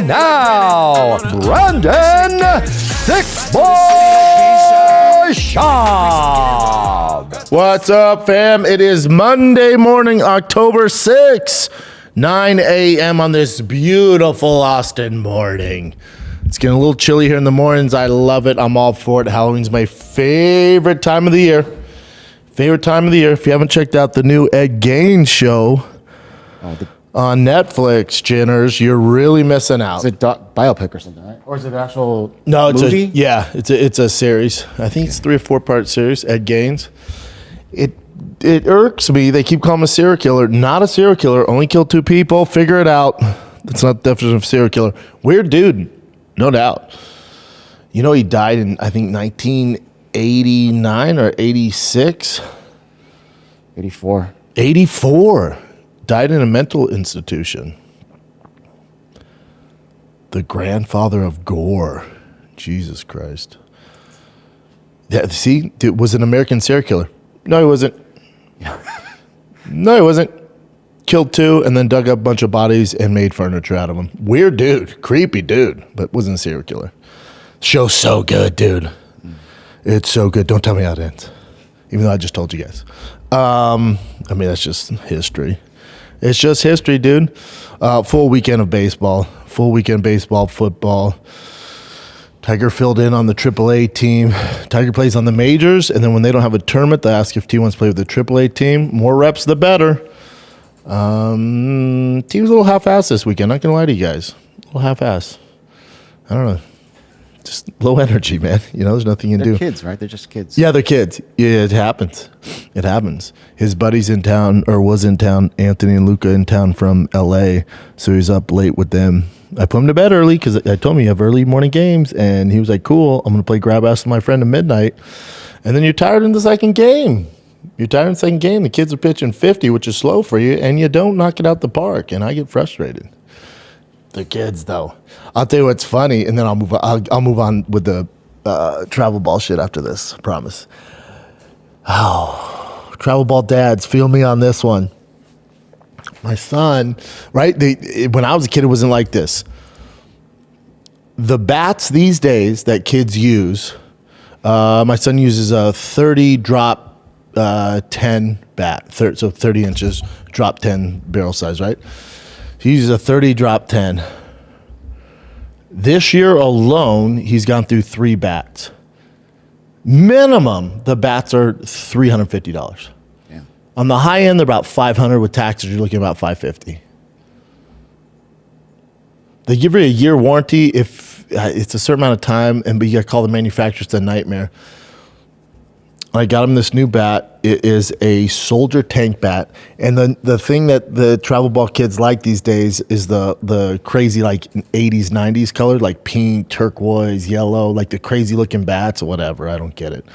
And now, Brandon Thick Boy Schaub. What's up, fam? It is Monday morning, October 6th, 9 a.m. on this beautiful Austin morning. It's getting a little chilly here in the mornings. I love it. I'm all for it. Halloween's my favorite time of the year. If you haven't checked out the new Ed Gaines show on Netflix, Jinners, you're really missing out. It's a biopic or something, right? Or is it an actual movie? movie? It's a series. I think it's 3 or 4 part series. Ed Gaines. It irks me. They keep calling him a serial killer. Not a serial killer. Only killed 2 people. Figure it out. That's not the definition of serial killer. Weird dude, no doubt. You know, he died in, I think, 1989 or 86. 84. 84. Died in a mental institution. The grandfather of gore. Jesus Christ. Yeah, see, it was an American serial killer. No, he wasn't. No, he wasn't. Killed 2 and then dug up a bunch of bodies and made furniture out of them. Weird dude. Creepy dude. But wasn't a serial killer. Show's so good, dude. It's so good. Don't tell me how it ends. Even though I just told you guys. I mean, that's just history. It's just history, dude. Full weekend of baseball. Full weekend baseball, football. Tiger filled in on the AAA team. Tiger plays on the majors, and then when they don't have a tournament, they ask if T wants to play with the AAA team. More reps, the better. T was a little half-assed this weekend. Not gonna lie to you guys. A little half-assed. I don't know. Just low energy, man. You know, there's nothing you can do. They're kids, right? They're just kids. Yeah, they're kids. Yeah, it happens. It happens. His buddy's in town, or was in town. Anthony and Luca in town from L.A., so he's up late with them. I put him to bed early because I told him you have early morning games, and he was like, cool, I'm going to play grab ass with my friend at midnight. And then you're tired in the second game. The kids are pitching 50, which is slow for you, and you don't knock it out the park, and I get frustrated. The kids, though. I'll tell you what's funny, and then I'll move on with the travel ball shit after this, I promise. Oh, travel ball dads, feel me on this one. My son, right? When I was a kid, it wasn't like this. The bats these days that kids use, my son uses a 30 drop 10 bat, so 30 inches, drop 10 barrel size, right? He uses a 30 drop 10. This year alone, he's gone through 3 bats. Minimum, the bats are $350. On the high end, they're about $500. With taxes, you're looking at about $550. They give you a year warranty if it's a certain amount of time, but you got to call the manufacturer. It's a nightmare. I got him this new bat. It is a soldier tank bat, and the thing that the travel ball kids like these days is the crazy like 80s, 90s color, like pink, turquoise, yellow, like the crazy looking bats or whatever. I don't get it.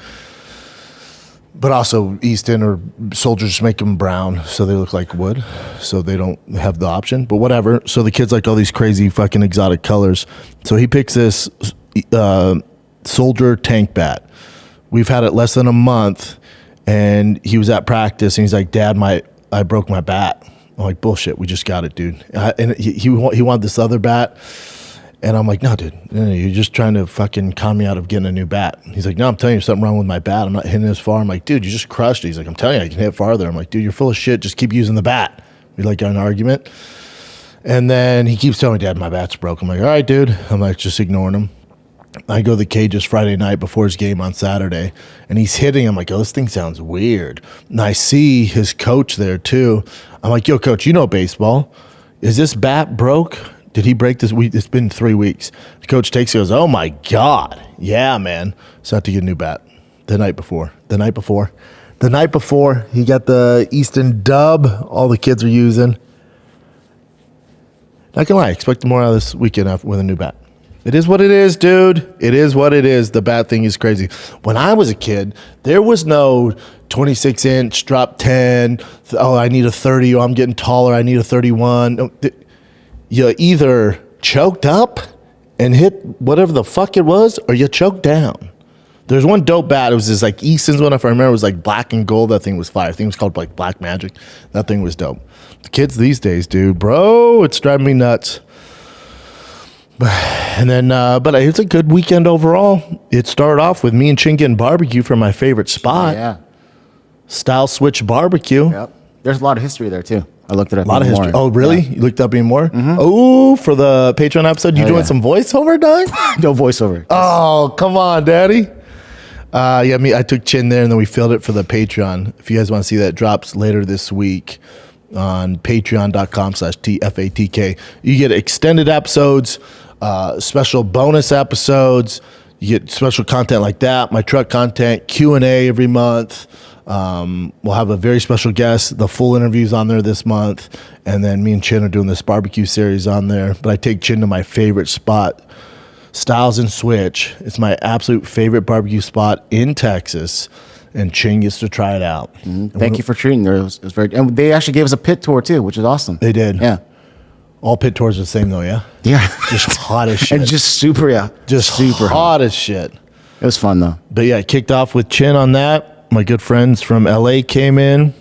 But also Easton or soldiers make them brown so they look like wood, so they don't have the option. But whatever. So the kids like all these crazy fucking exotic colors. So he picks this soldier tank bat. We've had it less than a month, and he was at practice, and he's like, Dad, I broke my bat. I'm like, bullshit, we just got it, dude. And he wanted this other bat. And I'm like, no, dude, you're just trying to fucking con me out of getting a new bat. He's like, no, I'm telling you, something wrong with my bat. I'm not hitting it as far. I'm like, dude, you just crushed it. He's like, I'm telling you, I can hit farther. I'm like, dude, you're full of shit. Just keep using the bat. We like got an argument. And then he keeps telling me, Dad, my bat's broke. I'm like, all right, dude. I'm like, just ignoring him. I go to the cages Friday night before his game on Saturday, and he's hitting. I'm like, oh, this thing sounds weird. And I see his coach there, too. I'm like, yo, coach, you know baseball. Is this bat broke? Did he break this week? It's been 3 weeks. The coach takes it and goes, oh, my God. Yeah, man. So I have to get a new bat the night before, he got the Easton dub all the kids are using. Not gonna lie, I expect more out of this weekend with a new bat. It is what it is, dude. It is what it is. The bat thing is crazy. When I was a kid, there was no 26-inch, drop 10. Oh, I need a 30. Oh, I'm getting taller. I need a 31. You either choked up and hit whatever the fuck it was, or you choked down. There's one dope bat. It was this like Easton's one, if I remember. It was like black and gold. That thing was fire. I think it was called like Black Magic. That thing was dope. The kids these days, dude, bro, it's driving me nuts. And then, but it's a good weekend overall. It started off with me and Chin getting barbecue from my favorite spot, Yeah. Style Switch Barbecue. Yep. There's a lot of history there too. I looked it up. A lot of even history. more. Oh, really? Yeah. You looked up even more? Oh, for the Patreon episode, you Hell doing yeah. some voiceover, dog? No voiceover. Oh, come on, daddy. I took Chin there, and then we filled it for the Patreon. If you guys want to see that, it drops later this week on patreon.com/TFATK. You get extended episodes, special bonus episodes. You get special content like that, my truck content, Q&A every month. We'll have a very special guest. The full interview's on there this month. And then me and Chin are doing this barbecue series on there. But I take Chin to my favorite spot, Styles and Switch. It's my absolute favorite barbecue spot in Texas. And Chin gets to try it out. Thank you for treating there. It was very, and they actually gave us a pit tour too, which is awesome. They did. Yeah. All pit tours are the same though, yeah? Yeah. Just hot as shit. And just super, yeah. just super hot as shit. It was fun though. But yeah, I kicked off with Chin on that. My good friends from LA came in.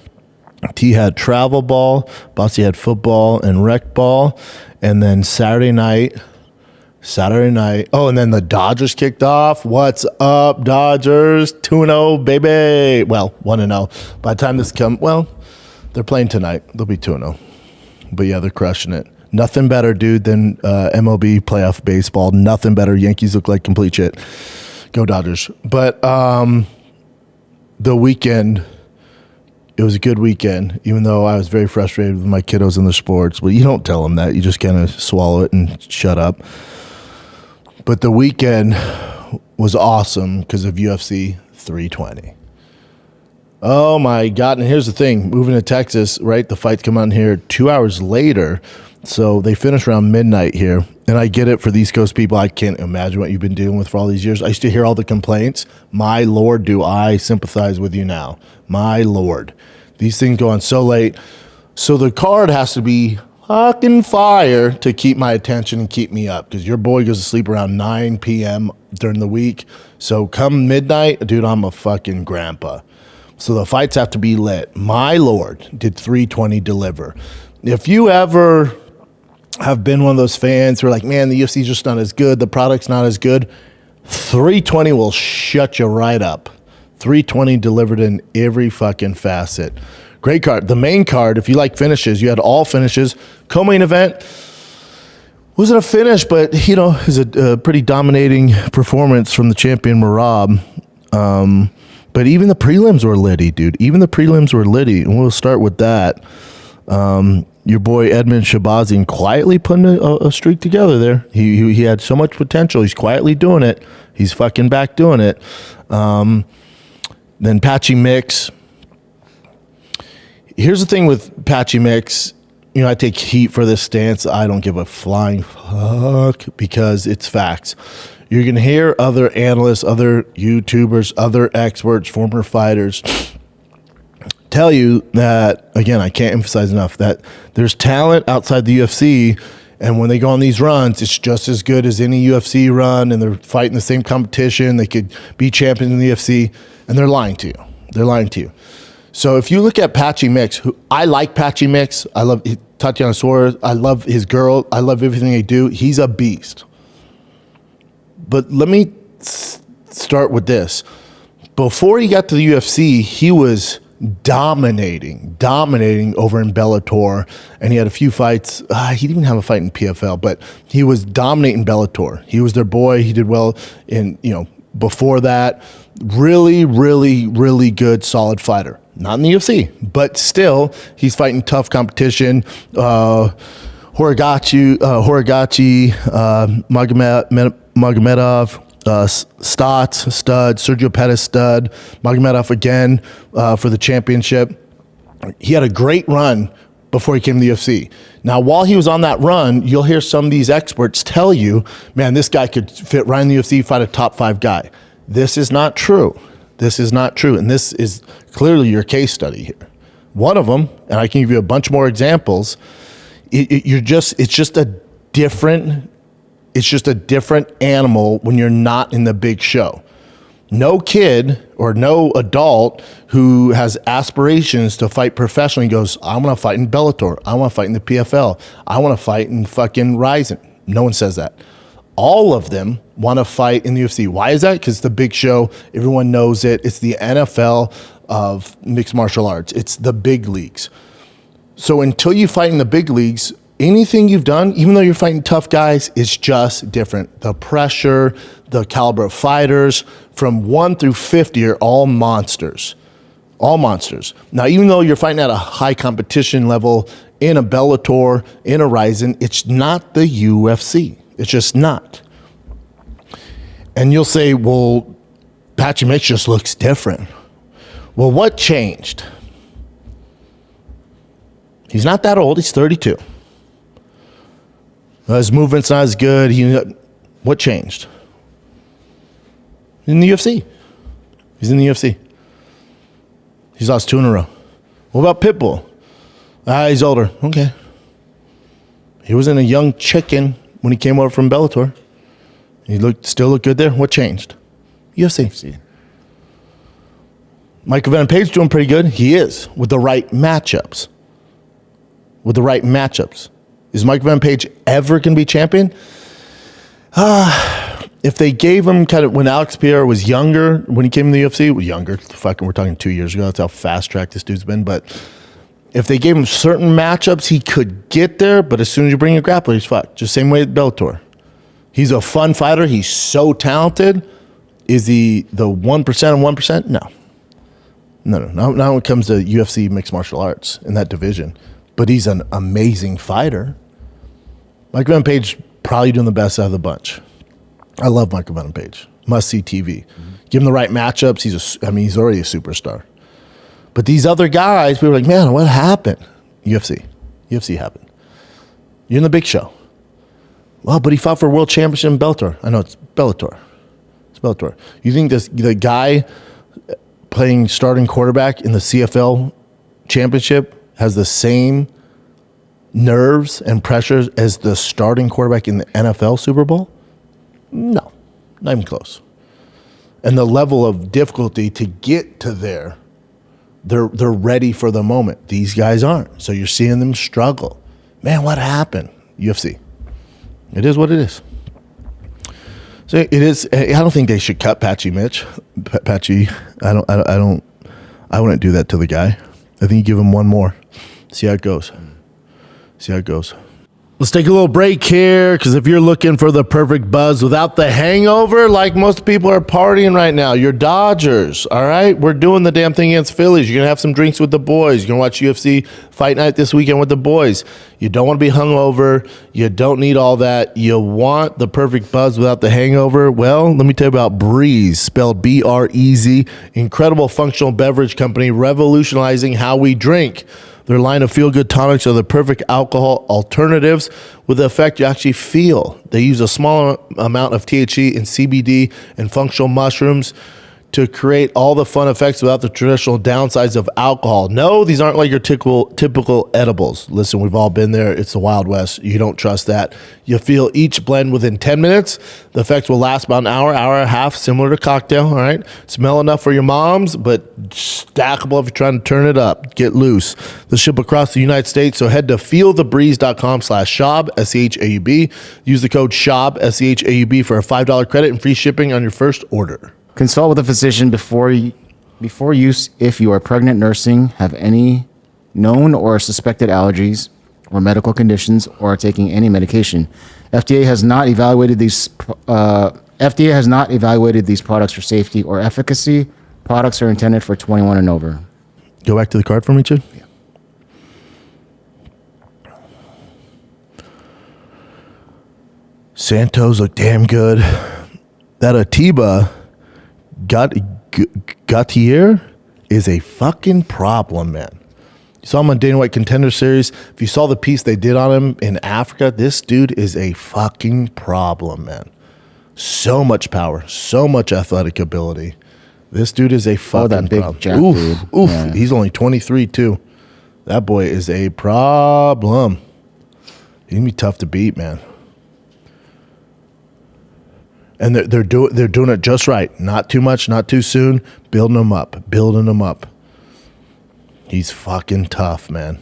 T had travel ball. Bossy had football and rec ball. And then Saturday night. Oh, and then the Dodgers kicked off. What's up, Dodgers? 2-0, baby. Well, 1-0. By the time this comes, they're playing tonight. They'll be 2-0. But yeah, they're crushing it. Nothing better, dude, than MLB playoff baseball. Nothing better. Yankees look like complete shit. Go Dodgers. But the weekend, it was a good weekend, even though I was very frustrated with my kiddos in the sports. But you don't tell them that. You just kind of swallow it and shut up. But the weekend was awesome because of UFC 320. Oh, my God. And here's the thing. Moving to Texas, right? The fights come on here 2 hours later. So they finish around midnight here. And I get it for the East Coast people. I can't imagine what you've been dealing with for all these years. I used to hear all the complaints. My Lord, do I sympathize with you now. My Lord. These things go on so late. So the card has to be fucking fire to keep my attention and keep me up. Because your boy goes to sleep around 9 p.m. during the week. So come midnight, dude, I'm a fucking grandpa. So the fights have to be lit. My Lord, did 320 deliver. If you ever have been one of those fans who are like, man, the UFC's just not as good, the product's not as good, 320 will shut you right up. 320 delivered in every fucking facet. Great card. The main card, if you like finishes, you had all finishes. Co-main event wasn't a finish, but, it was a pretty dominating performance from the champion Merab. But even the prelims were litty, dude. Even the prelims were litty, and we'll start with that. Your boy Edmund Shabazian quietly putting a streak together there. He had so much potential. He's quietly doing it. He's fucking back doing it. Then Patchy Mix. Here's the thing with Patchy Mix. I take heat for this stance. I don't give a flying fuck because it's facts. You're going to hear other analysts, other YouTubers, other experts, former fighters tell you that, again, I can't emphasize enough, that there's talent outside the UFC, and when they go on these runs, it's just as good as any UFC run, and they're fighting the same competition. They could be champions in the UFC, and they're lying to you. They're lying to you. So if you look at Patchy Mix, I like Patchy Mix. I love Tatiana Suarez. I love his girl. I love everything they do. He's a beast. But let me start with this. Before he got to the UFC, he was dominating over in Bellator, and he had a few fights. He didn't even have a fight in PFL, but he was dominating Bellator. He was their boy. He did well in, before that. Really, really, really good, solid fighter. Not in the UFC, but still, he's fighting tough competition. Horiguchi, Magomedov, Stotts, stud, Sergio Pettis, stud, Magomedov again for the championship. He had a great run before he came to the UFC. Now, while he was on that run, you'll hear some of these experts tell you, man, this guy could fit right in the UFC, fight a top 5 guy. This is not true. This is not true, and this is clearly your case study here. One of them, and I can give you a bunch more examples. It's just a different animal when you're not in the big show. No kid or no adult who has aspirations to fight professionally goes, I want to fight in Bellator. I want to fight in the PFL. I want to fight in fucking Ryzen. No one says that. all of them want to fight in the UFC. Why is that? Because the big show, everyone knows it. It's the NFL of mixed martial arts. It's the big leagues. So until you fight in the big leagues, anything you've done, even though you're fighting tough guys, is just different. The pressure, the caliber of fighters from 1 through 50 are all monsters. All monsters. Now, even though you're fighting at a high competition level in a Bellator, in a Ryzen, it's not the UFC. It's just not. And you'll say, well, Patchy Mitch just looks different. Well, what changed? He's not that old. He's 32. His movement's not as good. What changed? In the UFC. He's in the UFC. He's lost 2 in a row. What about Pitbull? He's older. Okay. He wasn't a young chicken when he came over from Bellator. He still looked good there. What changed? UFC. Michael Venom Page doing pretty good. He is, with the right matchups. With the right matchups. Is Mike Van Page ever going to be champion? If they gave him kind of, when Alex Pereira was younger, when he came in the UFC, he was younger. We're talking 2 years ago. That's how fast track this dude's been. But if they gave him certain matchups, he could get there. But as soon as you bring a grappler, he's fucked. Just same way at Bellator. He's a fun fighter. He's so talented. Is he the 1% of 1%? No. Not when it comes to UFC mixed martial arts in that division. But he's an amazing fighter. Michael Venom Page probably doing the best out of the bunch. I love Michael Venom Page. Must see TV. Give him the right matchups. He's already a superstar. But these other guys, people are like, man, what happened? UFC happened. You're in the big show. Well, but he fought for a world championship in Bellator. I know it's Bellator. You think the guy playing starting quarterback in the CFL championship has the same nerves and pressures as the starting quarterback in the NFL Super Bowl? No, not even close. And the level of difficulty to get to there, they're ready for the moment. These guys aren't. So you're seeing them struggle. Man, what happened? UFC. It is what it is. So it is. I don't think they should cut Patchy Mitch. Patchy, I wouldn't do that to the guy. I think you give him one more. See how it goes. Let's take a little break here, because if you're looking for the perfect buzz without the hangover, like most people are partying right now, you're Dodgers, all right? We're doing the damn thing against Phillies. You're going to have some drinks with the boys. You're going to watch UFC Fight Night this weekend with the boys. You don't want to be hungover. You don't need all that. You want the perfect buzz without the hangover. Well, let me tell you about Breeze, spelled B-R-E-Z, incredible functional beverage company revolutionizing how we drink. Their line of feel-good tonics are the perfect alcohol alternatives with the effect you actually feel. They use a small amount of THC and CBD and functional mushrooms to create all the fun effects without the traditional downsides of alcohol. No, these aren't like your typical edibles. Listen, we've all been there. It's the Wild West. You don't trust that. You feel each blend within 10 minutes. The effects will last about an hour and a half, similar to cocktail, all right? Smell enough for your moms, but stackable if you're trying to turn it up. Get loose. They'll ship across the United States, so head to feelthebreeze.com/Schaub, S-C-H-A-U-B. Use the code Schaub, S-C-H-A-U-B, for a $5 credit and free shipping on your first order. Consult with a physician before use if you are pregnant, nursing, have any known or suspected allergies or medical conditions, or are taking any medication. FDA has not evaluated these products for safety or efficacy. Products are intended for 21 and over. Go back to the card for me, Chid. Yeah. Santos look damn good. That Atiba Gautier is a fucking problem, man. You saw him on Dana White Contender Series. If you saw the piece they did on him in Africa, this dude is a fucking problem, man. So much power, so much athletic ability. This dude is a fucking that big problem. jack Oof, dude. oof. Yeah. He's only 23 too. That boy is a problem. He's gonna be tough to beat, man. And they're doing it just right. Not too much, not too soon. Building him up. He's fucking tough, man.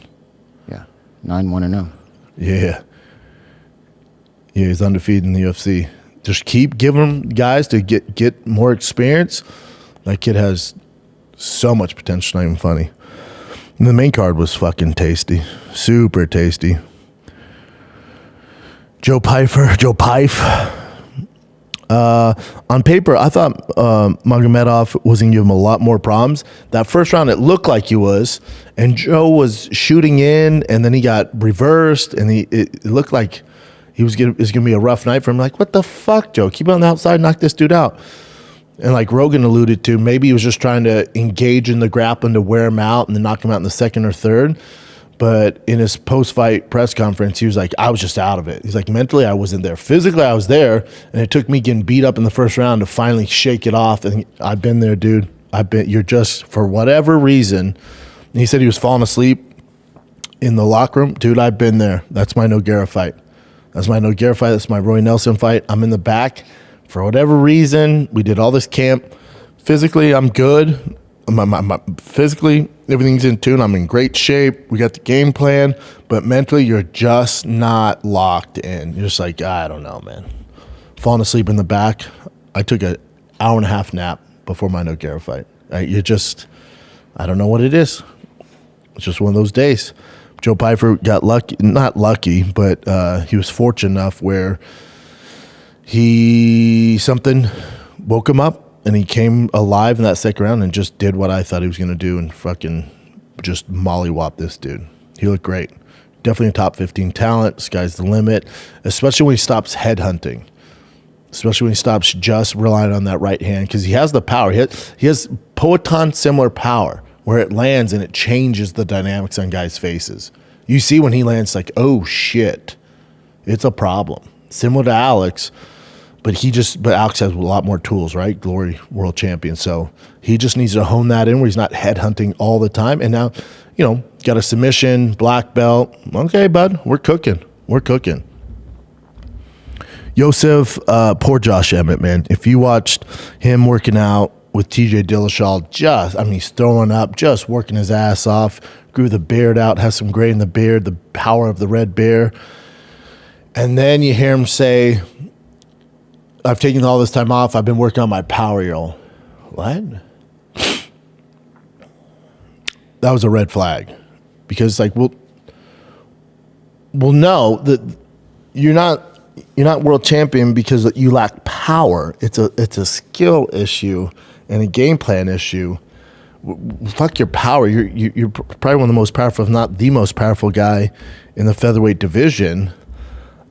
Yeah, 9-1-0. Yeah, he's undefeated in the UFC. Just keep giving him guys to get more experience. That kid has so much potential, not even funny. And the main card was fucking tasty. Super tasty. Joe Pyfe. On paper, I thought Magomedov was going to give him a lot more problems. That first round, it looked like he was. And Joe was shooting in, and then he got reversed, and it looked like it was going to be a rough night for him. Like, what the fuck, Joe? Keep it on the outside, knock this dude out. And like Rogan alluded to, maybe he was just trying to engage in the grappling to wear him out and then knock him out in the second or third. But in his post-fight press conference, he was like, I was just out of it. He's like, mentally, I wasn't there. Physically, I was there, and it took me getting beat up in the first round to finally shake it off. And I've been there, dude. You're just, for whatever reason. And he said he was falling asleep in the locker room. Dude, I've been there. That's my Nogueira fight. That's my Roy Nelson fight. I'm in the back. For whatever reason, we did all this camp. Physically, I'm good. Physically, everything's in tune. I'm in great shape. We got the game plan. But mentally, you're just not locked in. You're just like, I don't know, man. Falling asleep in the back. I took an hour and a half nap before my Nogueira fight. I don't know what it is. It's just one of those days. Joe Pyfer got lucky. Not lucky, but he was fortunate enough where something woke him up. And he came alive in that second round and just did what I thought he was going to do and fucking just mollywop this dude. He looked great. Definitely a top 15 talent. Sky's the limit, especially when he stops headhunting, especially when he stops just relying on that right hand because he has the power. He has Poatan similar power where it lands and it changes the dynamics on guys' faces. You see when he lands like, oh, shit, it's a problem. Similar to Alex. But Alex has a lot more tools, right? Glory world champion. So he just needs to hone that in where he's not headhunting all the time. And now, got a submission, black belt. Okay, bud, we're cooking. Yosef, poor Josh Emmett, man. If you watched him working out with TJ Dillashaw, he's throwing up, just working his ass off, grew the beard out, has some gray in the beard, the power of the red bear. And then you hear him say, I've taken all this time off. I've been working on my power, y'all. What? That was a red flag. Because no, that you're not world champion because you lack power. It's a skill issue and a game plan issue. Fuck your power. You're probably one of the most powerful, if not the most powerful guy in the featherweight division.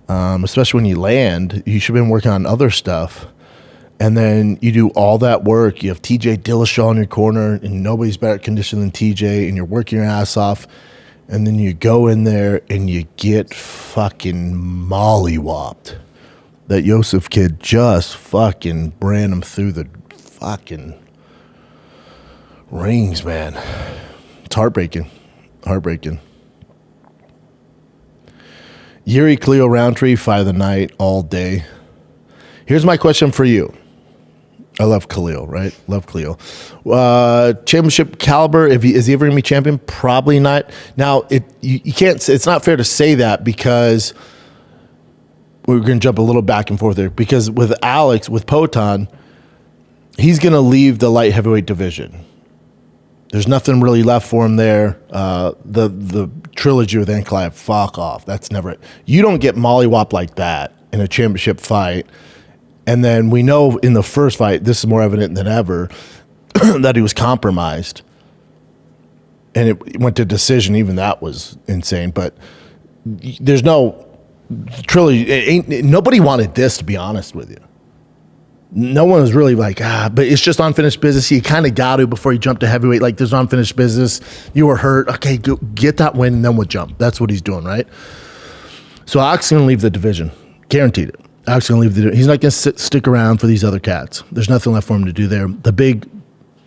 Especially when you land, you should have been working on other stuff. And then you do all that work. You have TJ Dillashaw in your corner, and nobody's better conditioned than TJ, and you're working your ass off. And then you go in there and you get fucking mollywopped. That Yosef kid just fucking ran him through the fucking rings, man. It's heartbreaking. Jiri Khalil Roundtree, fight of the night all day. Here's my question for you. I love Khalil, right? Love Khalil. Championship caliber, is he ever going to be champion? Probably not. Now, you can't. It's not fair to say that because we're going to jump a little back and forth there. Because with Alex, with Poatan, he's going to leave the light heavyweight division. There's nothing really left for him there. The trilogy with Ankalaev, fuck off. That's never it. You don't get mollywop like that in a championship fight. And then we know in the first fight, this is more evident than ever, that he was compromised. And it went to decision. Even that was insane. But there's no trilogy. Nobody wanted this, to be honest with you. No one was really like, but it's just unfinished business. You kind of got to before you jump to heavyweight. Like, there's unfinished business. You were hurt. Okay, go get that win, and then we'll jump. That's what he's doing, right? So Alex is going to leave the division. Guaranteed it. Alex is going to leave the division. He's not going to stick around for these other cats. There's nothing left for him to do there. The big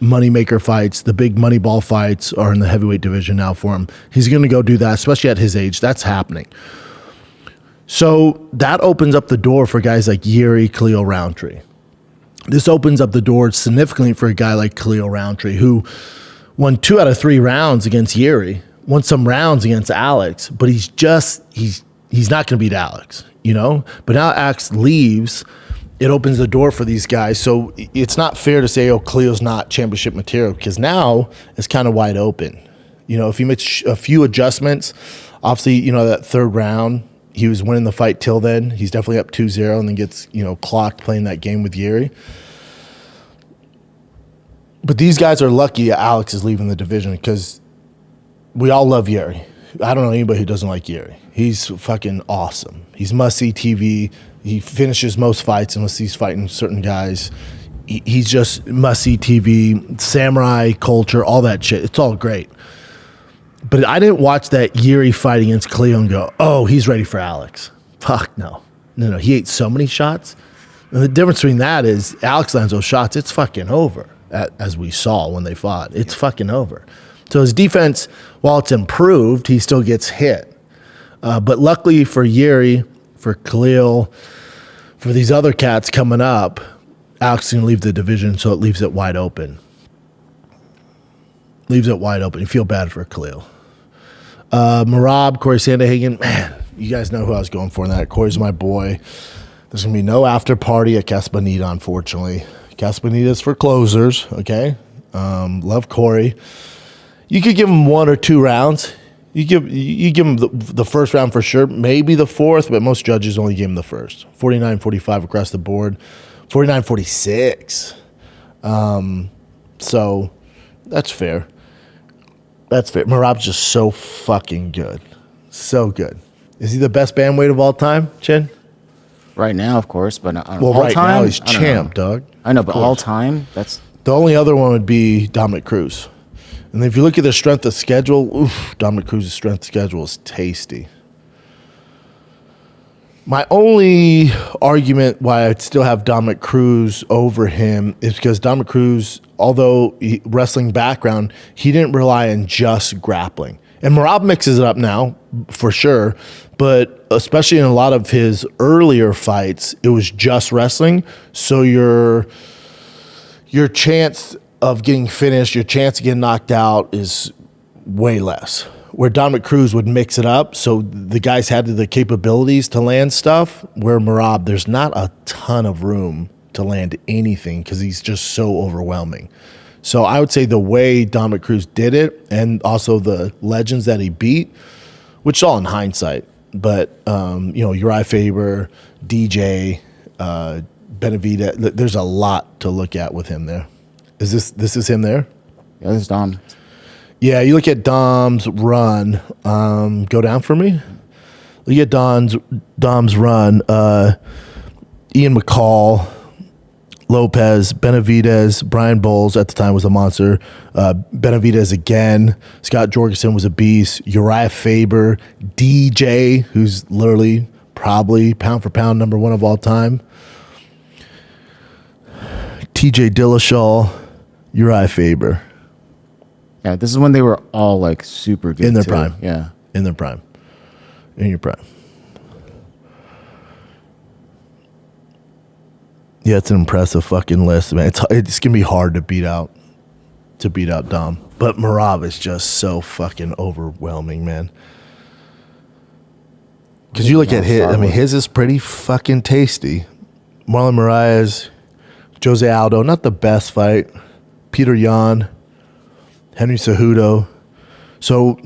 moneymaker fights, the big money ball fights are in the heavyweight division now for him. He's going to go do that, especially at his age. That's happening. So that opens up the door for guys like Jiri Khalil Roundtree. This opens up the door significantly for a guy like Khalil Roundtree, who won 2 out of 3 rounds against Jiri, won some rounds against Alex, but he's not going to beat Alex, But now Alex leaves, it opens the door for these guys. So it's not fair to say, oh, Khalil's not championship material, because now it's kind of wide open. You know, if he makes a few adjustments, obviously, you know, that third round, he was winning the fight till then. He's definitely up 2-0 and then gets, you know, clocked playing that game with Jiri. But these guys are lucky Alex is leaving the division, because we all love Jiri. I don't know anybody who doesn't like Jiri. He's fucking awesome. He's must-see TV. He finishes most fights unless he's fighting certain guys. He's just must-see TV, samurai culture, all that shit. It's all great. But I didn't watch that Jiri fight against Khalil and go, oh, he's ready for Alex. Fuck no. No, he ate so many shots. And the difference between that is Alex lands those shots, it's fucking over, as we saw when they fought. It's fucking over. So his defense, while it's improved, he still gets hit. But luckily for Jiri, for Khalil, for these other cats coming up, Alex is going to leave the division, so it leaves it wide open. Leaves it wide open. You feel bad for Khalil. Merab, Cory Sandhagen, man, you guys know who I was going for in that. Cory's my boy. There's going to be no after party at Castaneda, unfortunately. Castaneda's for closers, okay? Love Cory. You could give him 1 or 2 rounds. You give him the first round for sure, maybe the fourth, but most judges only give him the first. 49-45 across the board. 49-46. So that's fair. That's fair. Merab's just so fucking good. So good. Is he the best bantamweight of all time, Chin? Right now, of course, but well, all right time, now he's champ, dog. I know, but all time, that's... The only other one would be Dominic Cruz. And if you look at their strength of schedule, Dominic Cruz's strength of schedule is tasty. My only argument why I'd still have Dominic Cruz over him is because Dominic Cruz, although wrestling background, he didn't rely on just grappling. And Merab mixes it up now, for sure, but especially in a lot of his earlier fights, it was just wrestling. So your chance of getting finished, your chance of getting knocked out is way less. Where Dominic Cruz would mix it up, so the guys had the capabilities to land stuff, where Merab, there's not a ton of room to land anything because he's just so overwhelming. So I would say the way Dominic Cruz did it, and also the legends that he beat, which is all in hindsight, but Uriah Faber, DJ, Benavidez, there's a lot to look at with him there. This is him there? Yeah, this is Dom. Yeah, you look at Dom's run. Go down for me. Look at Dom's run. Ian McCall, Lopez, Benavidez, Brian Bowles at the time was a monster. Benavidez again. Scott Jorgensen was a beast. Uriah Faber, DJ, who's literally probably pound for pound number 1 of all time. TJ Dillashaw, Uriah Faber. Yeah, this is when they were all like super good. In their too. prime. Yeah. In their prime. In your prime. Yeah, it's an impressive fucking list, man. It's going to be hard to beat out Dom. But Merab is just so fucking overwhelming, man. Because you look at his, I mean, his is pretty fucking tasty. Marlon Moraes, Jose Aldo, not the best fight. Peter Yan, Henry Cejudo. So,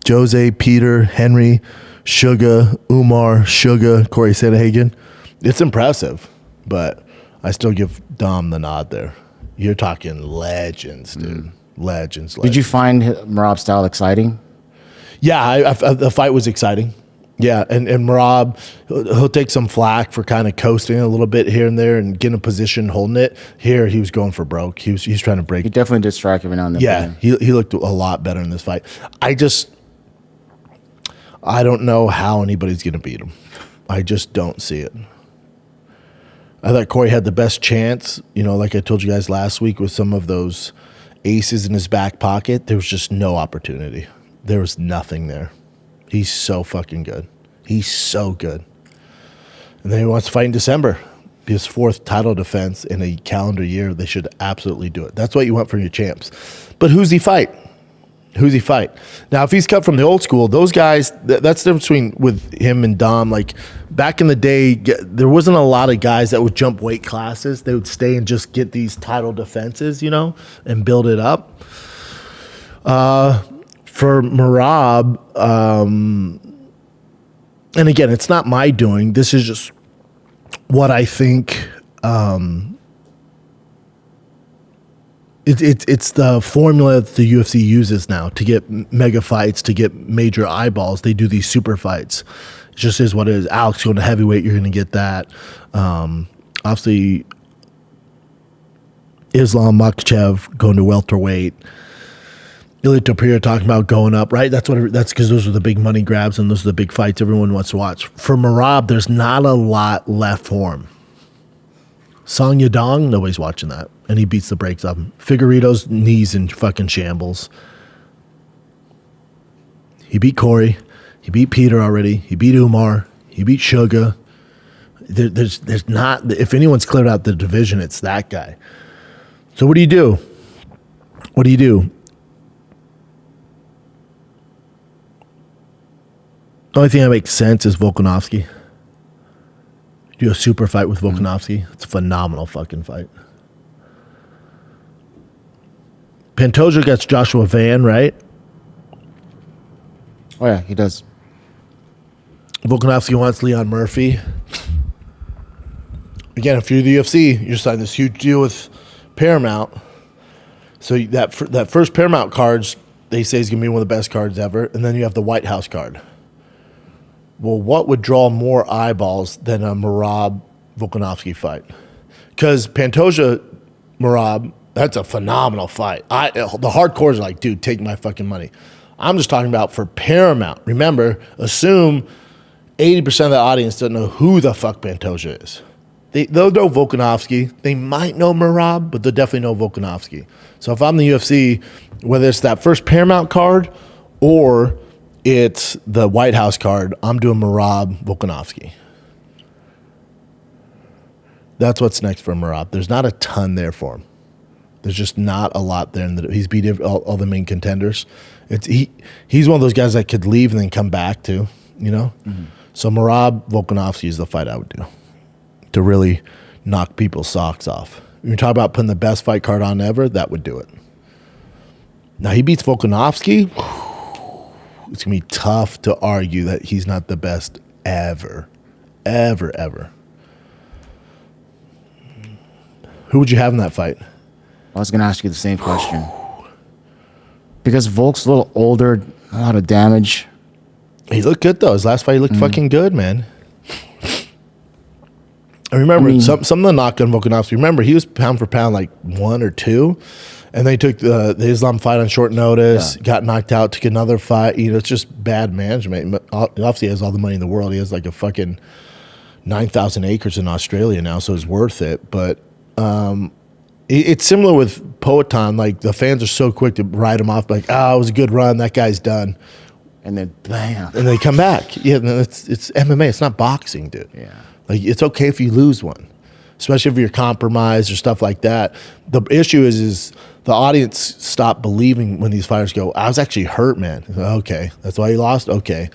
Jose, Peter, Henry, Sugar, Umar, Cory Sandhagen. It's impressive, but I still give Dom the nod there. You're talking legends, dude. Legends. Did you find Merab's style exciting? Yeah, the fight was exciting. Yeah, and Merab, he'll take some flack for kind of coasting a little bit here and there and getting a position, holding it. Here, he was going for broke. He was trying to break. He definitely did strike every now and then. Yeah, he looked a lot better in this fight. I don't know how anybody's going to beat him. I just don't see it. I thought Cory had the best chance, like I told you guys last week, with some of those aces in his back pocket. There was just no opportunity. There was nothing there. He's so fucking good. He's so good. And then he wants to fight in December. His 4th title defense in a calendar year. They should absolutely do it. That's what you want from your champs. But who's he fight? Who's he fight? Now, if he's cut from the old school, those guys, that's the difference between with him and Dom. Like back in the day, there wasn't a lot of guys that would jump weight classes. They would stay and just get these title defenses, you know, and build it up. For Merab, and again, it's not my doing. This is just what I think. It's the formula that the UFC uses now to get mega fights, to get major eyeballs. They do these super fights. It just is what it is. Alex going to heavyweight, you're going to get that. Obviously, Islam Makhachev going to welterweight. Alex Pereira talking about going up, right? That's because those are the big money grabs and those are the big fights everyone wants to watch. For Merab, there's not a lot left for him. Song Yadong, nobody's watching that. And he beats the brakes of him. Figueiredo's knees in fucking shambles. He beat Cory. He beat Peter already. He beat Umar. He beat Sugar. There's not, if anyone's cleared out the division, it's that guy. So what do you do? What do you do? The only thing that makes sense is Volkanovski. Do a super fight with Volkanovski. It's a phenomenal fucking fight. Pantoja gets Joshua Van, right? Oh, yeah, he does. Volkanovski wants Leon Murphy. Again, if you're the UFC, you're signing this huge deal with Paramount. So that first Paramount cards, they say is going to be one of the best cards ever. And then you have the White House card. Well, what would draw more eyeballs than a Merab Volkanovski fight? Because Pantoja Merab, that's a phenomenal fight. The hardcores are like, dude, take my fucking money. I'm just talking about for Paramount. Remember, assume 80% of the audience doesn't know who the fuck Pantoja is. They'll know Volkanovski. They might know Merab, but they'll definitely know Volkanovski. So if I'm the UFC, whether it's that first Paramount card or it's the White House card, I'm doing Merab Volkanovski. That's what's next for Merab. There's not a ton there for him. There's just not a lot there. He's beat all the main contenders. He's one of those guys that could leave and then come back too, you know? Mm-hmm. So Merab Volkanovski is the fight I would do to really knock people's socks off. When you talk about putting the best fight card on ever, that would do it. Now, he beats Volkanovski. It's going to be tough to argue that he's not the best ever. Ever, ever. Who would you have in that fight? I was going to ask you the same question. Because Volk's a little older, a lot of damage. He looked good, though. His last fight, he looked fucking good, man. I remember some of the knock on Volkanovski. Remember, he was pound for pound like 1 or 2. And they took the Islam fight on short notice, got knocked out, took another fight. You know, it's just bad management. Obviously, he has all the money in the world. He has like a fucking 9,000 acres in Australia now, so it's worth it. But it's similar with Poatan. Like, the fans are so quick to write him off, like, it was a good run. That guy's done. And then, bam. And they come back. Yeah, it's MMA. It's not boxing, dude. Yeah. Like, it's okay if you lose one, especially if you're compromised or stuff like that. The issue is the audience stop believing when these fighters go, I was actually hurt, man. Okay, that's why you lost? Okay.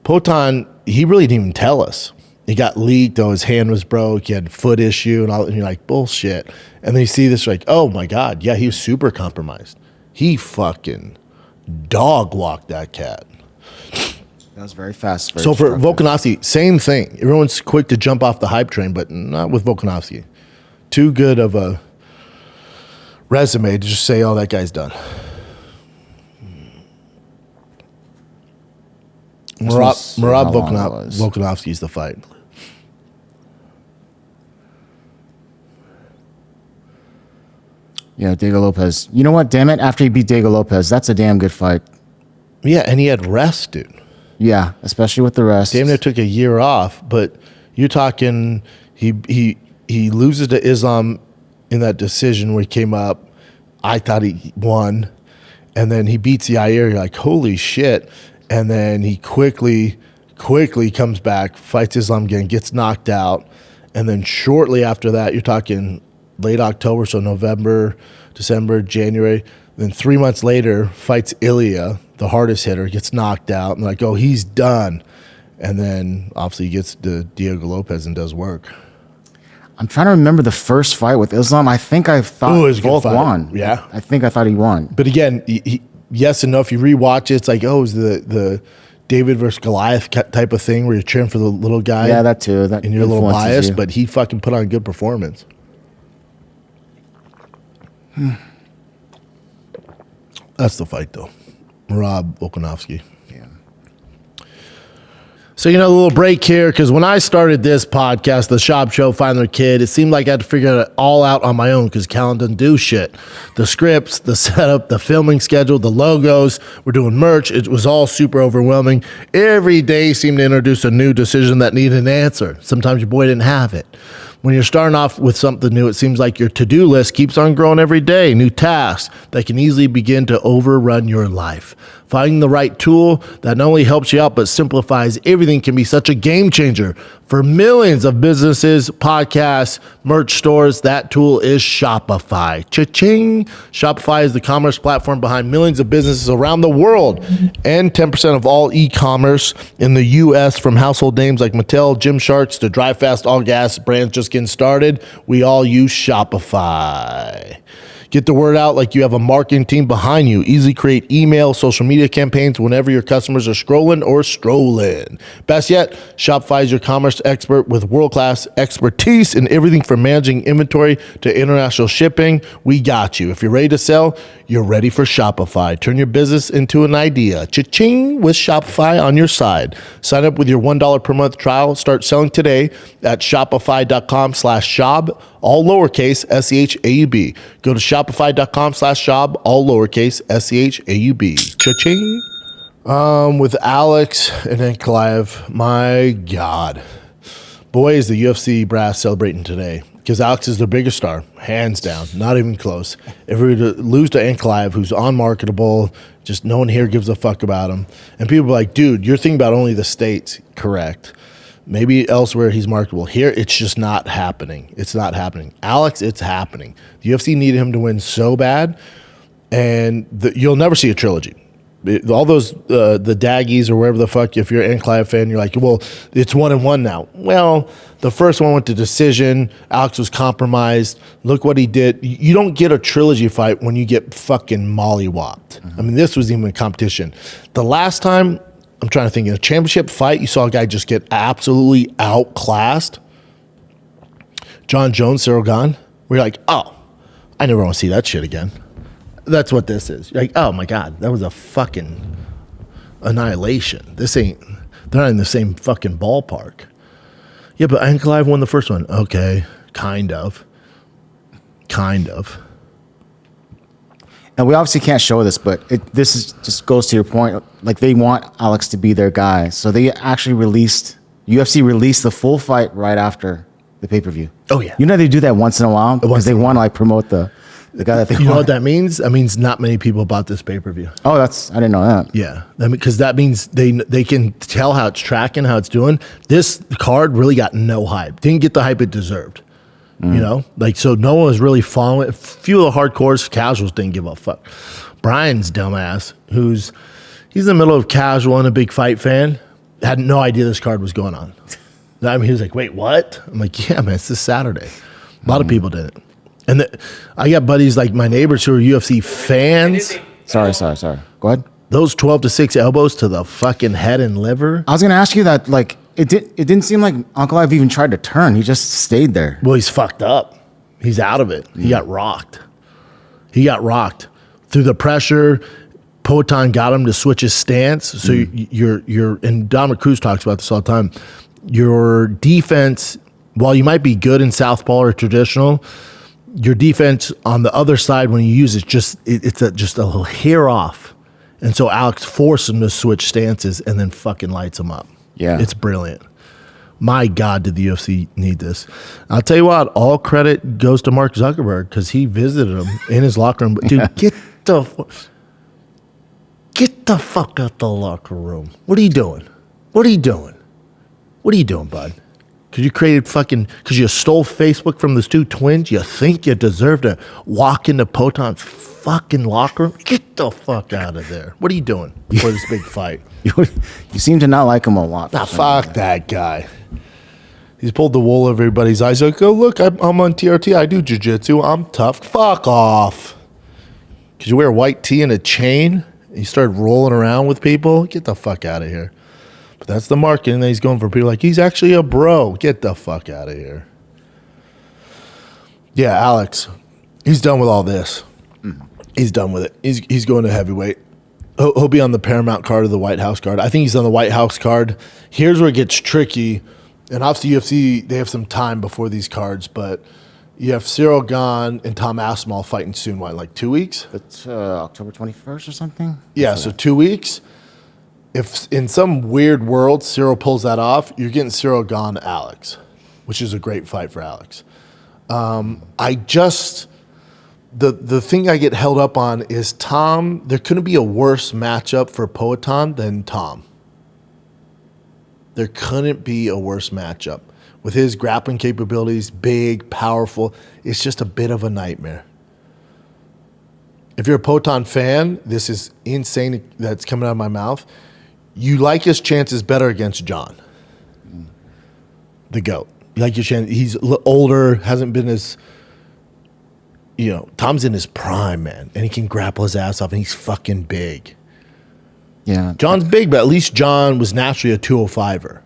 Poatan, he really didn't even tell us. He got leaked, his hand was broke, he had a foot issue, and all, and you're like, bullshit. And then you see this, like, oh my God, yeah, he was super compromised. He fucking dog walked that cat. That was very fast. So for Volkanovski, same thing. Everyone's quick to jump off the hype train, but not with Volkanovski. Too good of a resume to just say, that guy's done. Merab Volkanovski's the fight. Yeah, Diego Lopez. You know what? Damn it. After he beat Diego Lopez, that's a damn good fight. Yeah, and he had rest, dude. Yeah, especially with the rest. Damn near took a year off, but you're talking he loses to Islam in that decision where he came up. I thought he won, and then he beats Yair. You're like, holy shit! And then he quickly comes back, fights Islam again, gets knocked out, and then shortly after that, you're talking late October, so November, December, January. Then 3 months later, fights Ilya, the hardest hitter, gets knocked out. And like, oh, he's done. And then obviously he gets to Diego Lopez and does work. I'm trying to remember the first fight with Islam. I think I thought Volk won. Yeah. I think I thought he won. But again, yes and no. If you rewatch it, it's like, oh, it was the David versus Goliath type of thing where you're cheering for the little guy. Yeah, that too. That and you're a little biased, you. But he fucking put on a good performance. That's the fight, though. Merab Volkanovski. Yeah. So, a little break here, because when I started this podcast, the Schaub Show, Find Their Kid, it seemed like I had to figure it all out on my own because Callan doesn't do shit. The scripts, the setup, the filming schedule, the logos, we're doing merch. It was all super overwhelming. Every day seemed to introduce a new decision that needed an answer. Sometimes your boy didn't have it. When you're starting off with something new, it seems like your to-do list keeps on growing every day. New tasks that can easily begin to overrun your life. Finding the right tool that not only helps you out but simplifies everything can be such a game changer. For millions of businesses, podcasts, merch stores, that tool is Shopify. Cha-ching! Shopify is the commerce platform behind millions of businesses around the world and 10% of all e-commerce in the U.S. from household names like Mattel, Gymshark to Drive Fast, All Gas brands just getting started. We all use Shopify. Get the word out like you have a marketing team behind you. Easily create email, social media campaigns whenever your customers are scrolling or strolling. Best yet, Shopify is your commerce expert with world-class expertise in everything from managing inventory to international shipping. We got you. If you're ready to sell, you're ready for Shopify. Turn your business into an idea. Cha-ching with Shopify on your side. Sign up with your $1 per month trial. Start selling today at shopify.com/Schaub, all lowercase SCHAUB. Go to shopify.com/Schaub, all lowercase SCHAUB. Cha-ching. With Alex and Ankalaev, my God. Boy, is the UFC brass celebrating today. Because Alex is their biggest star, hands down, not even close. If we were to lose to Ankalaev, who's unmarketable, just no one here gives a fuck about him. And people are like, dude, you're thinking about only the States. Correct. Maybe elsewhere he's marketable. Here, it's just not happening. It's not happening. Alex, it's happening. The UFC needed him to win so bad, and you'll never see a trilogy. All those, the Daggies or wherever the fuck, if you're an Ankalaev fan, you're like, well, it's 1-1 now. Well, the first one went to decision. Alex was compromised. Look what he did. You don't get a trilogy fight when you get fucking mollywopped. I mean, this was even a competition. The last time, I'm trying to think, in a championship fight, you saw a guy just get absolutely outclassed. Jon Jones, Cyril Gane. We're like, oh, I never want to see that shit again. That's what this is. You're like, oh my God, that was a fucking annihilation. They're not in the same fucking ballpark. Yeah, but Ankalaev won the first one. Okay, kind of. And we obviously can't show this, but just goes to your point. Like, they want Alex to be their guy. So they actually UFC released the full fight right after the pay-per-view. Oh, yeah. They do that once in a while because they want to promote the guy that they want. You know what that means? That means not many people bought this pay-per-view. Oh, I didn't know that. Yeah, because that means they can tell how it's tracking, how it's doing. This card really got no hype. Didn't get the hype it deserved. So no one was really following it. Few of the hardcores, casuals didn't give a fuck. Brian's dumbass, he's in the middle of casual and a big fight fan, had no idea this card was going on. I mean, he was like, wait, what? I'm like, yeah, man, it's this Saturday. A lot of people didn't. And I got buddies like my neighbors who are UFC fans. Sorry. Go ahead. Those 12-6 elbows to the fucking head and liver. I was going to ask you that, like, it didn't seem like Ankalaev even tried to turn. He just stayed there. Well, he's fucked up. He's out of it. He got rocked. Through the pressure, Poatan got him to switch his stance. So you're and Dominic Cruz talks about this all the time. Your defense, while you might be good in southpaw or traditional, your defense on the other side when you use it, it's just a little hair off. And so Alex forced him to switch stances and then fucking lights him up. Yeah. It's brilliant. My God, did the UFC need this? I'll tell you what, all credit goes to Mark Zuckerberg because he visited him in his locker room. Dude, get the fuck out the locker room. What are you doing? What are you doing, bud? Because you stole Facebook from those two twins, you think you deserve to walk into Potan's fucking locker room? Get the fuck out of there. What are you doing for this big fight? You seem to not like him a lot. Nah, fuck that guy. He's pulled the wool over everybody's eyes. Like, oh, look, I'm on TRT. I do jiu-jitsu. I'm tough. Fuck off. Because you wear a white tee and a chain and you start rolling around with people? Get the fuck out of here. But that's the marketing that he's going for. People like, he's actually a bro. Get the fuck out of here. Yeah, Alex, he's done with all this. He's done with it. He's going to heavyweight. He'll be on the Paramount card or the White House card. I think he's on the White House card. Here's where it gets tricky. And obviously UFC, they have some time before these cards, but you have Cyril Gane and Tom Aspinall fighting soon. What, like 2 weeks? It's October 21st or something? Yeah, so 2 weeks. If in some weird world Cyril pulls that off, you're getting Cyril Gane Alex, which is a great fight for Alex. The thing I get held up on is Tom. There couldn't be a worse matchup for Poatan than Tom. There couldn't be a worse matchup. With his grappling capabilities, big, powerful, it's just a bit of a nightmare. If you're a Poatan fan, this is insane that's coming out of my mouth. You like his chances better against Jon, the GOAT. You like your chance. He's older, hasn't been as, Tom's in his prime, man, and he can grapple his ass off, and he's fucking big. Yeah. Jon's big, but at least Jon was naturally a 205er.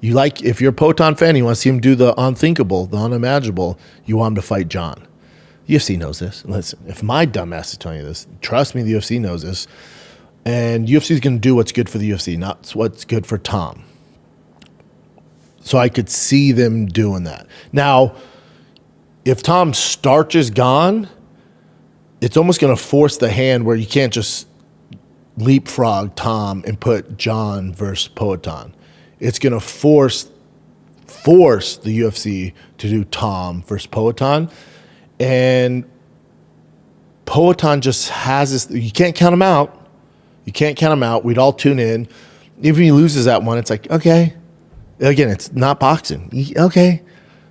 You like, if you're a Poatan fan, you want to see him do the unthinkable, the unimaginable, you want him to fight Jon. UFC knows this. Listen, if my dumbass is telling you this, trust me, the UFC knows this. And UFC is going to do what's good for the UFC, not what's good for Tom. So I could see them doing that. Now, if Tom starches Gane, it's almost going to force the hand where you can't just leapfrog Tom and put Jon versus Poatan. It's going to force the UFC to do Tom versus Poatan. And Poatan just has this. You can't count him out. You can't count him out. We'd all tune in. Even if he loses that one, it's like, okay. Again, it's not boxing. Okay.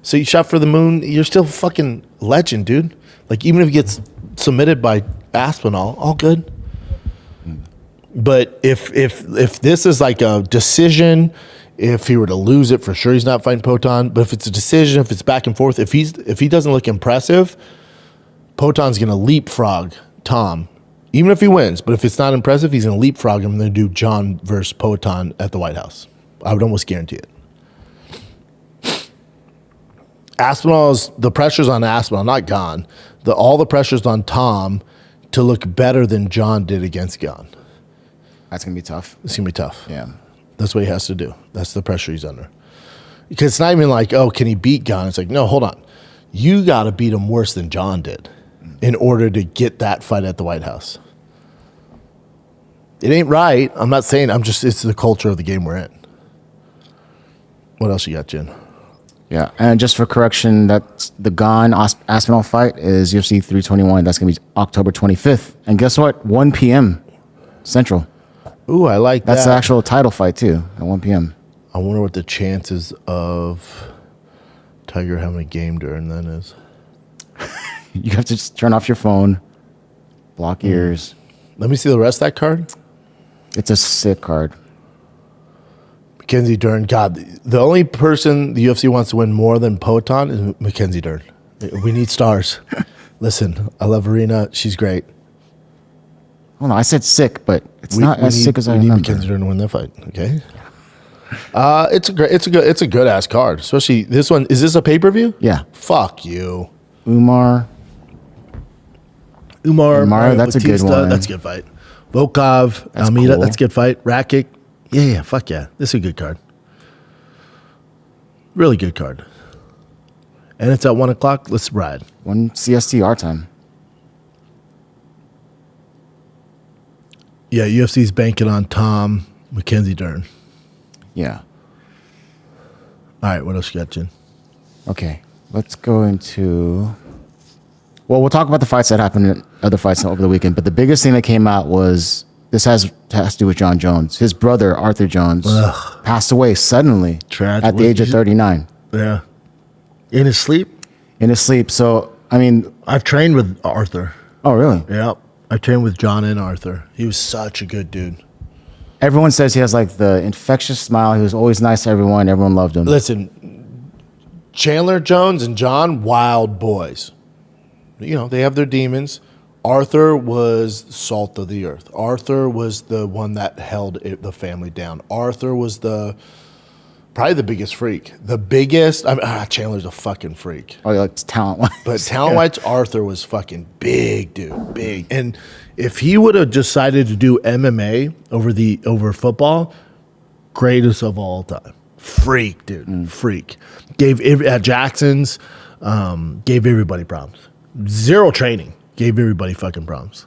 So you shot for the moon. You're still fucking legend, dude. Like, even if he gets submitted by Aspinall, all good. But if this is like a decision, if he were to lose it, for sure he's not fighting Poatan. But if it's a decision, if it's back and forth, if he doesn't look impressive, Potan's going to leapfrog Tom, even if he wins. But if it's not impressive, he's going to leapfrog him and then do Jon versus Poatan at the White House. I would almost guarantee it. The pressure's on Aspinall, not Gane. All the pressure's on Tom to look better than Jon did against Gane. That's going to be tough. It's going to be tough. Yeah. That's what he has to do. That's the pressure he's under. Because it's not even like, oh, can he beat Gane? It's like, no, hold on. You got to beat him worse than Jon did in order to get that fight at the White House. It ain't right. I'm not saying, it's the culture of the game we're in. What else you got, Jen? Yeah, and just for correction, that's the Gane Aspinall fight is UFC 321. That's going to be October 25th. And guess what? 1 p.m. Central. Ooh, I like that. That's the actual title fight, too, at 1 p.m. I wonder what the chances of Tiger having a game during then is. You have to just turn off your phone, block ears. Let me see the rest of that card. It's a sick card. Mackenzie Dern. God, the only person the UFC wants to win more than Poatan is Mackenzie Dern. We need stars. Listen, I love Arena. She's great. Hold on, I said sick, but it's not as sick as I remember. We need Mackenzie Dern to win that fight. Okay. It's a good ass card. Especially this one. Is this a pay-per-view? Yeah. Fuck you. Umar, that's a good one. That's a good fight. Volkov, That's Almeida, cool. that's a good fight. Rakic. Yeah, fuck yeah. This is a good card. Really good card. And it's at 1 o'clock. Let's ride. 1 CST our time. Yeah, UFC's banking on Tom Mackenzie Dern. Yeah. All right, what else you got, Jen? Okay, let's go into... Well, we'll talk about the fights that happened in other fights over the weekend, but the biggest thing that came out was... This has to do with Jon Jones. His brother, Arthur Jones, passed away suddenly at the age of 39. Yeah. In his sleep? In his sleep. So, I mean... I've trained with Arthur. Oh, really? Yep. I trained with John and Arthur. He was such a good dude. Everyone says he has like the infectious smile. He was always nice to everyone. Everyone loved him. Listen, Chandler Jones and John, wild boys. You know, they have their demons. Arthur was salt of the earth. Arthur was the one that held the family down. Arthur was probably the biggest freak. The biggest. Chandler's a fucking freak. Oh, like talent-wise. But talent-wise, Arthur was fucking big, dude, big. And if he would have decided to do MMA over football, greatest of all time. Freak, dude, freak. At Jackson's, gave everybody problems. Zero training. Gave everybody fucking problems.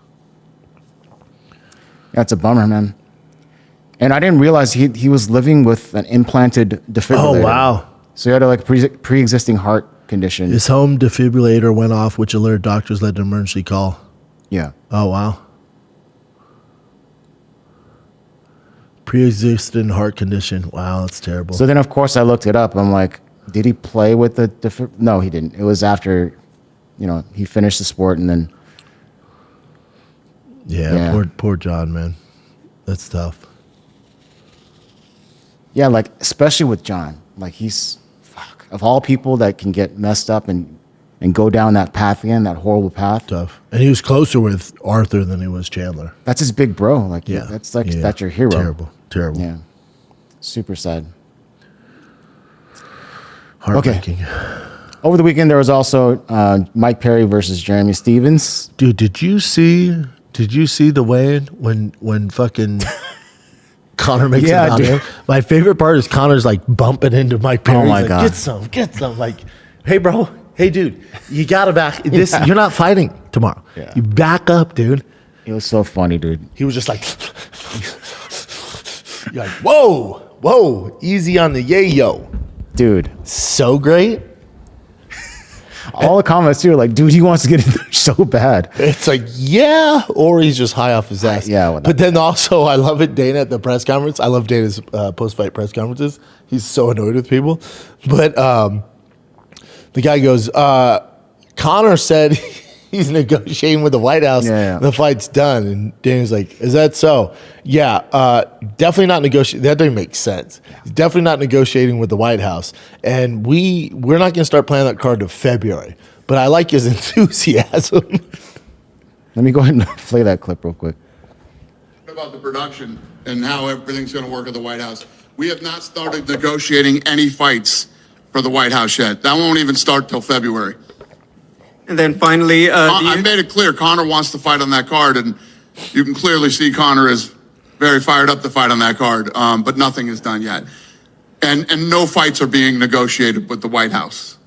That's a bummer, man. And I didn't realize he was living with an implanted defibrillator. Oh, wow. So he had a like pre-existing heart condition. His home defibrillator went off, which alerted doctors led to an emergency call. Yeah. Oh, wow. Pre-existing heart condition. Wow, that's terrible. So then, of course, I looked it up. I'm like, did he play with the No, he didn't. It was after, he finished the sport and then... Yeah. Poor John, man. That's tough. Yeah, like, especially with John. Like, he's... Of all people that can get messed up and go down that path again, that horrible path. Tough. And he was closer with Arthur than he was Chandler. That's his big bro. Like, Yeah. That's your hero. Terrible. Yeah. Super sad. Heartbreaking. Okay. Over the weekend, there was also Mike Perry versus Jeremy Stevens. Dude, did you see the weigh-in when fucking Conor makes it out there? My favorite part is Conor's like bumping into Mike Perry. Oh my He's God. Like, get some. Like, hey, bro. Hey, dude. You got to back this. You're not fighting tomorrow. Yeah. You back up, dude. It was so funny, dude. He was just like, you're like, whoa, easy on the yayo. Dude. So great. All the comments too are like, dude, he wants to get in there so bad. It's like, yeah, or he's just high off his ass. Yeah. But then also, I love it, Dana at the press conference. I love Dana's post-fight press conferences. He's so annoyed with people. But the guy goes, Conor said he's negotiating with the White House. Yeah. The fight's done. And Dana's like, is that so? Yeah, definitely not negotiating. That doesn't make sense. He's definitely not negotiating with the White House. And we're not going to start playing that card till February. But I like his enthusiasm. Let me go ahead and play that clip real quick. About the production and how everything's going to work at the White House. We have not started negotiating any fights for the White House yet. That won't even start till February. And then finally, I made it clear Conor wants to fight on that card, and you can clearly see Conor is very fired up to fight on that card, but nothing is done yet. And no fights are being negotiated with the White House.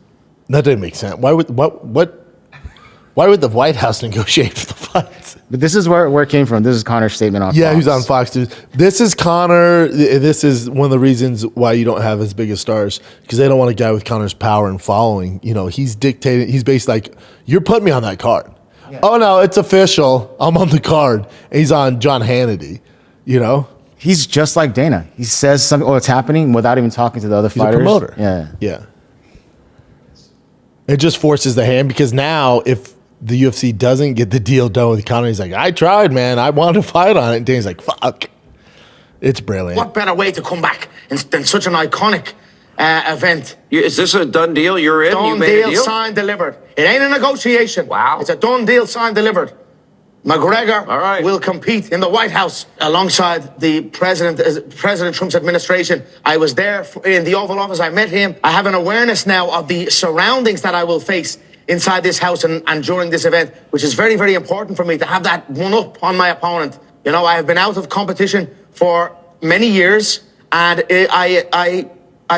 That didn't make sense. Why would the White House negotiate for the fights? But this is where it came from. This is Conor's statement on Yeah, Fox. he's on Fox News. This is Conor. This is one of the reasons why you don't have as big as stars, because they don't want a guy with Conor's power and following. He's dictating. He's basically like, you're putting me on that card. Yeah. Oh, no, it's official. I'm on the card. And he's on John Hannity, He's just like Dana. He says something, it's happening without even talking to the other fighters. He's a promoter. Yeah. Yeah. It just forces the hand, because now if the UFC doesn't get the deal done with Conor, he's like, I tried, man. I wanted to fight on it. And Danny's like, fuck. It's brilliant. What better way to come back than such an iconic event? is this a done deal? You're in? You Done made a deal, deal? signed, delivered. It ain't a negotiation. Wow. It's a done deal, signed, delivered. McGregor All right. will compete in the White House alongside the President Trump's administration. I was there in the Oval Office. I met him. I have an awareness now of the surroundings that I will face inside this house and during this event, which is very, very important for me to have that one up on my opponent. I have been out of competition for many years, and I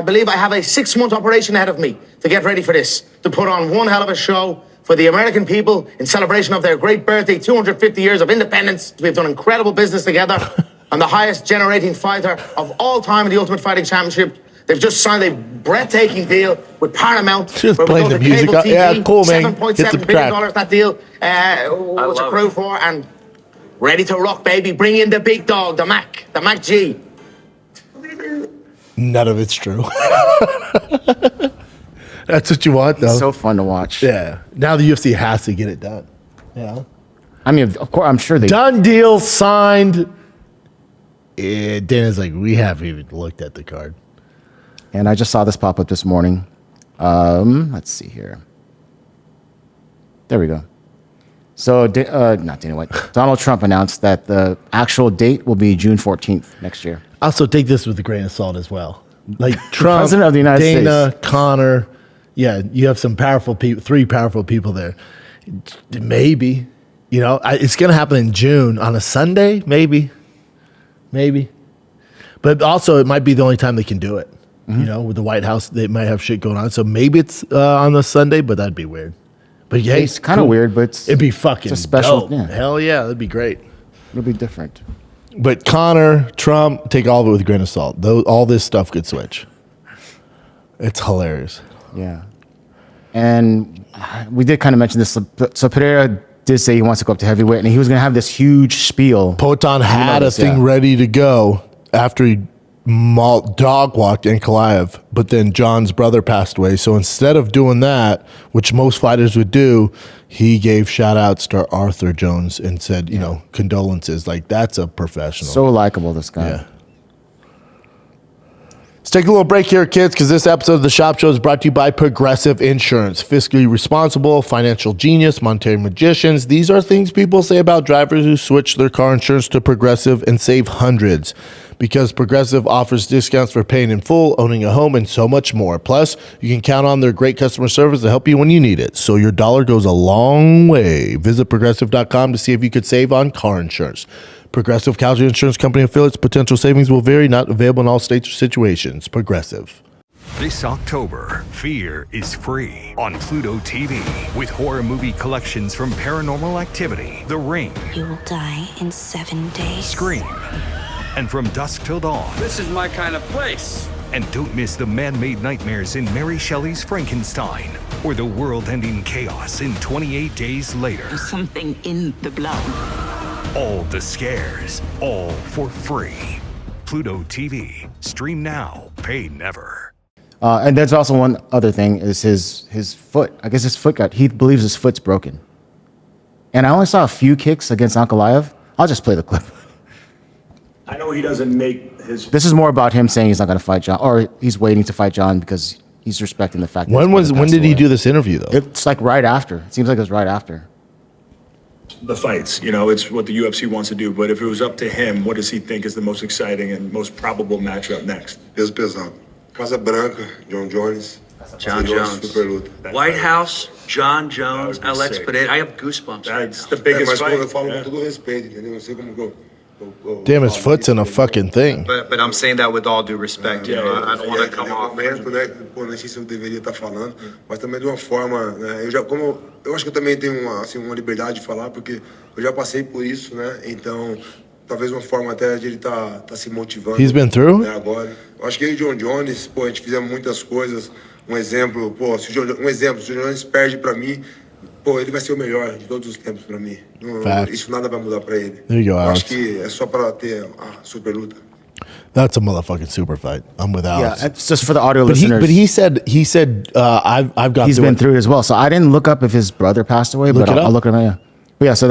believe I have a 6-month operation ahead of me to get ready for this, to put on one hell of a show for the American people in celebration of their great birthday, 250 years of independence. We've done incredible business together. I'm the highest generating fighter of all time in the Ultimate Fighting Championship. They've just signed a breathtaking deal with Paramount. Just where we playing go the to music. cable TV, Yeah, cool, man. $7.7 Hit the billion track. that deal was accrued for, and ready to rock, baby. Bring in the big dog, the Mac G. None of it's true. That's what you want, though. It's so fun to watch. Yeah. Now the UFC has to get it done. Yeah. I mean, of course, I'm sure they. Done deal, signed. Dana's like, we haven't even looked at the card. And I just saw this pop up this morning. Let's see here. There we go. So, not Dana White. Donald Trump announced that the actual date will be June 14th next year. Also, take this with a grain of salt as well. Like Trump, President of the United Dana, States. Connor. Yeah, you have some powerful people, 3 powerful people there. Maybe, it's going to happen in June on a Sunday. Maybe. But also, it might be the only time they can do it. With the White House, they might have shit going on. So maybe it's on a Sunday, but that'd be weird. But yeah, It's kind of weird, but it'd be fucking it's a special. dope. Yeah, Hell yeah, that'd be great. it'll be different. But Connor, Trump, take all of it with a grain of salt. All this stuff could switch. It's hilarious. Yeah. And we did kind of mention this. So Pereira did say he wants to go up to heavyweight, and he was going to have this huge spiel. Poton had this, a thing ready to go after he dog walked Ankalaev, but then John's brother passed away. So instead of doing that, which most fighters would do, he gave shout outs to Arthur Jones and said, condolences. Like, that's a professional. So likable, this guy. Yeah. Let's take a little break here, kids, because this episode of The Shop Show is brought to you by Progressive Insurance. Fiscally responsible, financial genius, monetary magicians. These are things people say about drivers who switch their car insurance to Progressive and save hundreds. Because Progressive offers discounts for paying in full, owning a home, and so much more. Plus, you can count on their great customer service to help you when you need it. So your dollar goes a long way. Visit Progressive.com to see if you could save on car insurance. Progressive Casualty Insurance Company affiliates. Potential savings will vary. Not available in all states or situations. Progressive. This October, Fear is free on Pluto TV with horror movie collections from Paranormal Activity, The Ring, You will die in 7 days. Scream, and From Dusk Till Dawn. This is my kind of place. And don't miss the man-made nightmares in Mary Shelley's Frankenstein or the world-ending chaos in 28 Days Later. Something in the blood. All the scares, all for free. Pluto TV. Stream now, pay never. And there's also one other thing is his foot. I guess his foot he believes his foot's broken. And I only saw a few kicks against Ankalaev. I'll just play the clip. I know he doesn't make his. This is more about him saying he's not going to fight John, or he's waiting to fight John because he's respecting the fact that When did he do this interview, though? It's like right after. It seems like it was right after. The fights, it's what the UFC wants to do. But if it was up to him, what does he think is the most exciting and most probable matchup next? Peso pesado. Casa Branca, Jon Jones. Jon Jones. Super luta. White House, Jon Jones, That would be Alex sick. Pereira. I have goosebumps. That's the biggest Mas quando eu fight. falo Yeah. com todo respeito, entendeu? Eu sei como que eu Damn, his foot's in a fucking thing. But I'm saying that with all due respect. Yeah, I don't want to come off. momento, né? Pô, não sei se eu deveria estar falando, mas também de uma forma, né? Eu acho que eu também tenho uma liberdade de falar, porque eu já passei por isso, né? Então, talvez uma forma até de ele tá se motivando. He's been through? Né, agora. Eu acho que eu e o Jon Jones, a gente fizemos muitas coisas. Um exemplo, se o Jon Jones perde pra mim, ele vai ser o melhor de todos os tempos pra mim. Isso nada vai mudar pra ele. There you go, Eu Alex. acho que é só pra ter a super luta. That's a motherfucking super fight. I'm with Alex. Yeah, it's just for the audio But listeners. he said I've got. He's been through it as well. So I didn't look up if his brother passed away, Look but it up. I'll look at him. Yeah, but yeah. So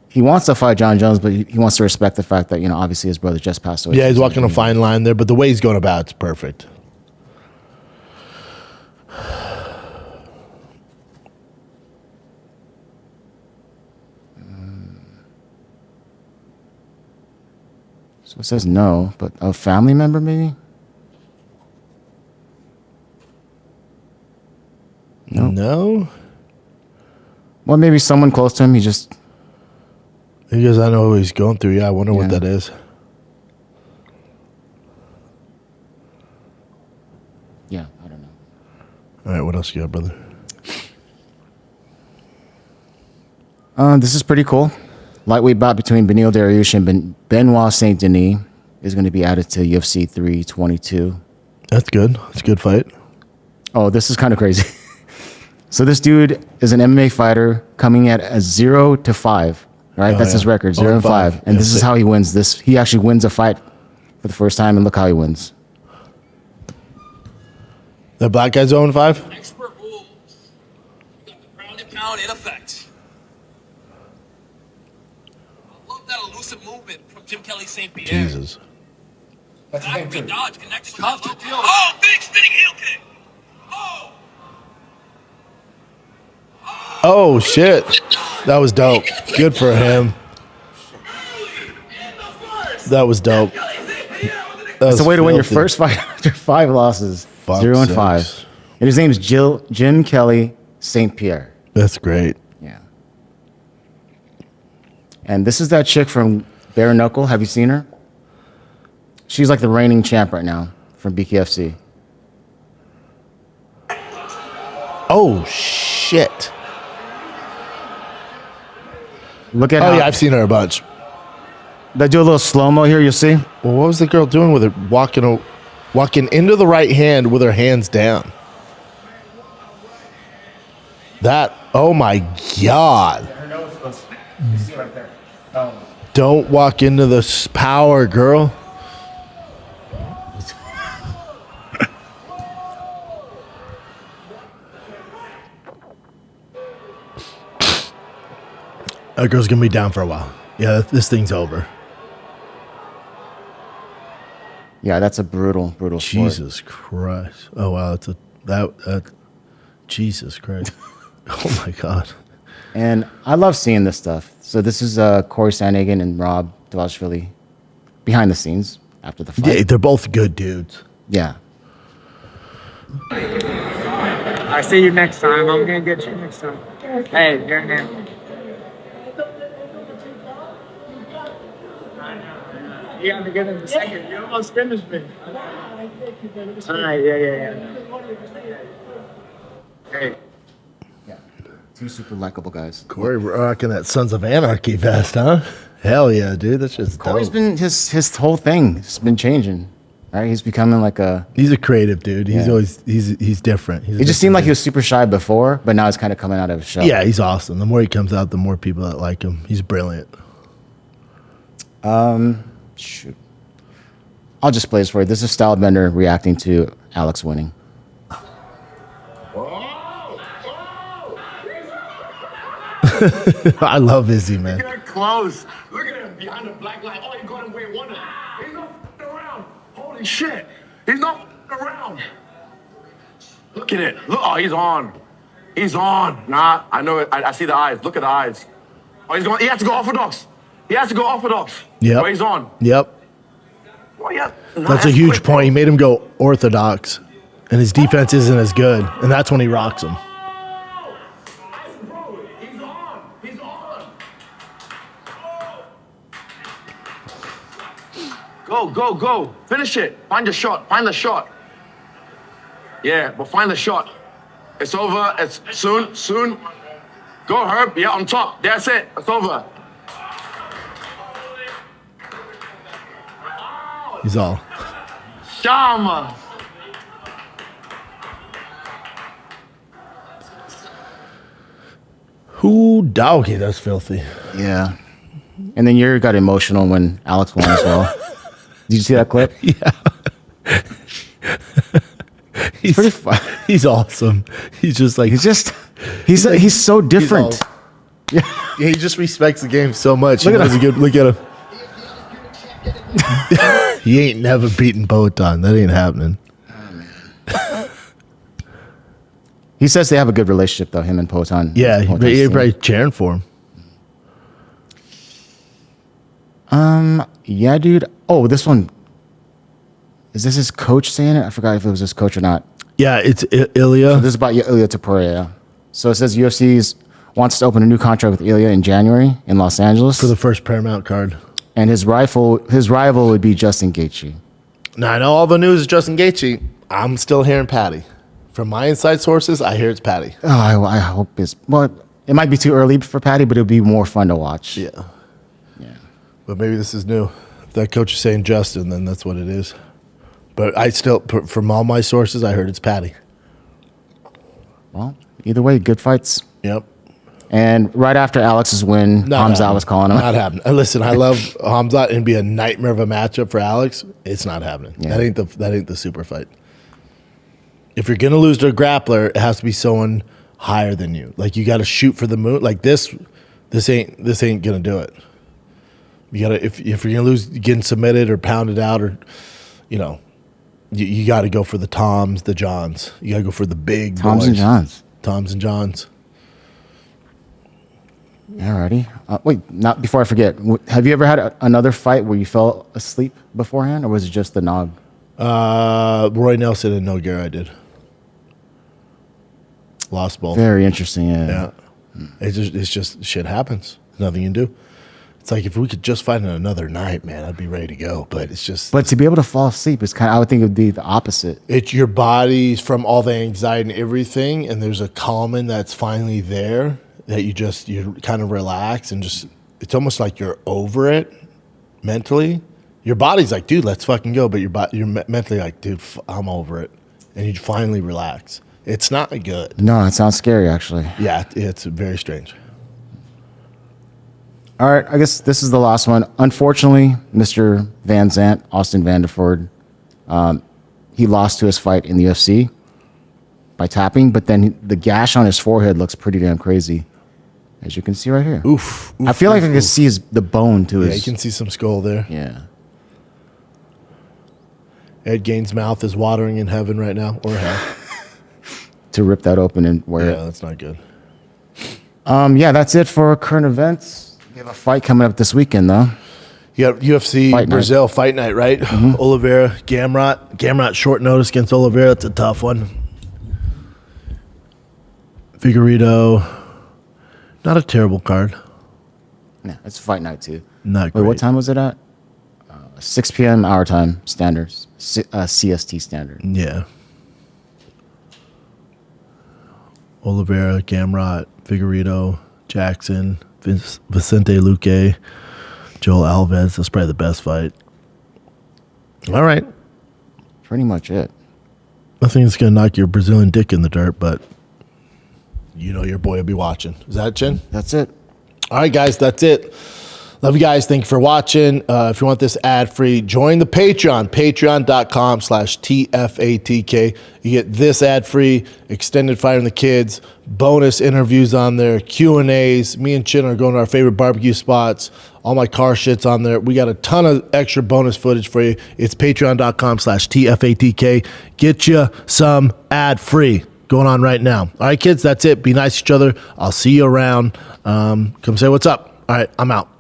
he wants to fight Jon Jones, but he wants to respect the fact that obviously his brother just passed away. Yeah, he's walking a fine line there, but the way he's going about it's perfect. So it says no, but a family member maybe. No. Well, maybe someone close to him. Because I know who he's going through. Yeah, I wonder what that is. Yeah, I don't know. All right, what else you got, brother? This is pretty cool. Lightweight bout between Beneil Dariush and Benoit Saint Denis is going to be added to UFC 322. That's good. That's a good fight. Oh, this is kind of crazy. So this dude is an MMA fighter coming at a 0-5. Right, that's his record, 0-5, and this is how he wins. He actually wins a fight for the first time, and look how he wins. The black guy's 0-5. Expert rules. Got the ground and pound in effect. Jim Kelly St. Pierre. Jesus. That's his name, too. Dodge connects to the oh, big spinning heel kick. Oh. Oh, shit. That was dope. Good for him. That was dope. That's the way to win your first fight after 5 losses. 0-5. And his name is Jim Kelly St. Pierre. That's great. Yeah. And this is that chick from Bare Knuckle. Have you seen her? She's like the reigning champ right now from BKFC. Oh, shit. Look at Oh, yeah, I've seen her a bunch. They do a little slow-mo here, you'll see. Well, what was the girl doing with her? Walking into the right hand with her hands down. That, oh my God. Her nose goes, you see right there. Oh. Don't walk into this power, girl. That girl's gonna be down for a while. Yeah, this thing's over. Yeah, that's a brutal sport. Jesus Christ! Oh wow, that Jesus Christ! Oh my God! And I love seeing this stuff. So this is Cory Sandhagen and Merab Dvalishvili behind the scenes after the fight. Yeah, they're both good dudes. Yeah. I see you next time. I'm gonna get you next time. Hey, your name. You got to get in the second. You almost finished me. All right, yeah. Hey. Yeah. Two super likable guys. Cory rocking that Sons of Anarchy vest, huh? Hell yeah, dude. That's just Cory's dope. been his whole thing has been changing. Right? He's becoming like a. He's a creative dude. He's Yeah. always he's different. It just seemed like he was super shy before, but now he's kind of coming out of his shell. Yeah, he's awesome. The more he comes out, the more people that like him. He's brilliant. Shoot. I'll just play this for you. This is Stylebender reacting to Alex winning. I love Izzy, man. Get close. Look at him behind the black light. Oh, he got him where he wanted. He's not f***ing around. Holy shit. He's not f***ing around. Look at it. Look. Oh, he's on. He's on. Nah, I know it. I see the eyes. Look at the eyes. Oh, he's going. He has to go orthodox. He has to go orthodox. Yep. Oh, he's on. Yep. Oh, yeah. Nah, That's a huge quick. point. He made him go orthodox, and his defense isn't as good, and that's when he rocks him. He's on. He's on. Go. Finish it. Find your shot. Find the shot. Yeah, but find the shot. It's over. It's soon. Go, Herb. Yeah, on top. That's it. It's over. He's all. Shama. Who doggy? That's filthy. Yeah. And then Yuri got emotional when Alex won as well. Did you see that clip? Yeah. He's pretty fun. He's awesome. He's just like he's so different. Yeah, he just respects the game so much. Look at him. Look at him. He ain't never beaten Botan. That ain't happening. He says they have a good relationship though, him and Potan. Yeah, Potan's you're team. probably cheering for him. Yeah, dude. Oh, this one. Is this his coach saying it? I forgot if it was his coach or not. Yeah, it's Ilya. So this is about Ilya Topuria. So it says UFC wants to open a new contract with Ilya in January in Los Angeles For the first Paramount card. and his rival would be Justin Gaethje. Now, I know all the news is Justin Gaethje. I'm still hearing Patty. From my inside sources, I hear it's Patty. Oh, I hope it's it might be too early for Patty, but it'll be more fun to watch. Yeah. But maybe this is new. If that coach is saying Justin, then that's what it is. But I still, from all my sources, I heard it's Patty. Well, either way, good fights. Yep. And right after Alex's win, Hamzat was calling him. Not happening. Listen, I love Hamzat, and it'd be a nightmare of a matchup for Alex. It's not happening. Yeah. That ain't the super fight. If you're gonna lose to a grappler, it has to be someone higher than you. Like you got to shoot for the moon. Like this ain't gonna do it. You gotta if you're gonna lose, getting submitted or pounded out, or you got to go for the Toms, the Johns. You got to go for the big Toms boys. and Johns. Toms and Johns. Alrighty. Wait, not before I forget. Have you ever had another fight where you fell asleep beforehand, or was it just the nog? Roy Nelson and Nogueira, I did. Lost both. Very interesting. Yeah. It's just shit happens. There's nothing you can do. It's like if we could just find another night, man, I'd be ready to go. But it's just. But to be able to fall asleep is I would think it would be the opposite. It's your body's from all the anxiety and everything, and there's a calming that's finally there that you kind of relax and just. It's almost like you're over it mentally. Your body's like, dude, let's fucking go, but you're mentally like, dude, I'm over it, and you finally relax. It's not good. No, it sounds scary, actually. Yeah, it's very strange. All right, I guess this is the last one. Unfortunately, Mr. Van Zandt, Austin Vanderford, he lost to his fight in the UFC by tapping, but then the gash on his forehead looks pretty damn crazy, as you can see right here. Oof. I feel like I can see the bone to his... Yeah, you can see some skull there. Yeah. Ed Gain's mouth is watering in heaven right now, or hell. To rip that open and wear it. Yeah, that's not good. Yeah, that's it for current events. We have a fight coming up this weekend, though. You got UFC Fight Brazil fight night, right? Mm-hmm. Oliveira, Gamrot short notice against Oliveira. It's a tough one. Figueiredo, not a terrible card. Yeah, it's fight night, too. Not Wait, great. what time was it at? 6 p.m. our time, standards. CST standard. Yeah. Oliveira, Gamrot, Figueiredo, Jackson, Vicente Luque, Joel Alves. That's probably the best fight. All right. Pretty much it. Nothing that's going to knock your Brazilian dick in the dirt, but your boy will be watching. Is that it, Chin? That's it. All right, guys, that's it. Love you guys. Thank you for watching. If you want this ad-free, join the Patreon, patreon.com/TFATK. You get this ad-free, extended Fight on the Kids, bonus interviews on there, Q&As. Me and Chin are going to our favorite barbecue spots. All my car shit's on there. We got a ton of extra bonus footage for you. It's patreon.com/TFATK. Get you some ad-free going on right now. All right, kids, that's it. Be nice to each other. I'll see you around. Come say what's up. All right, I'm out.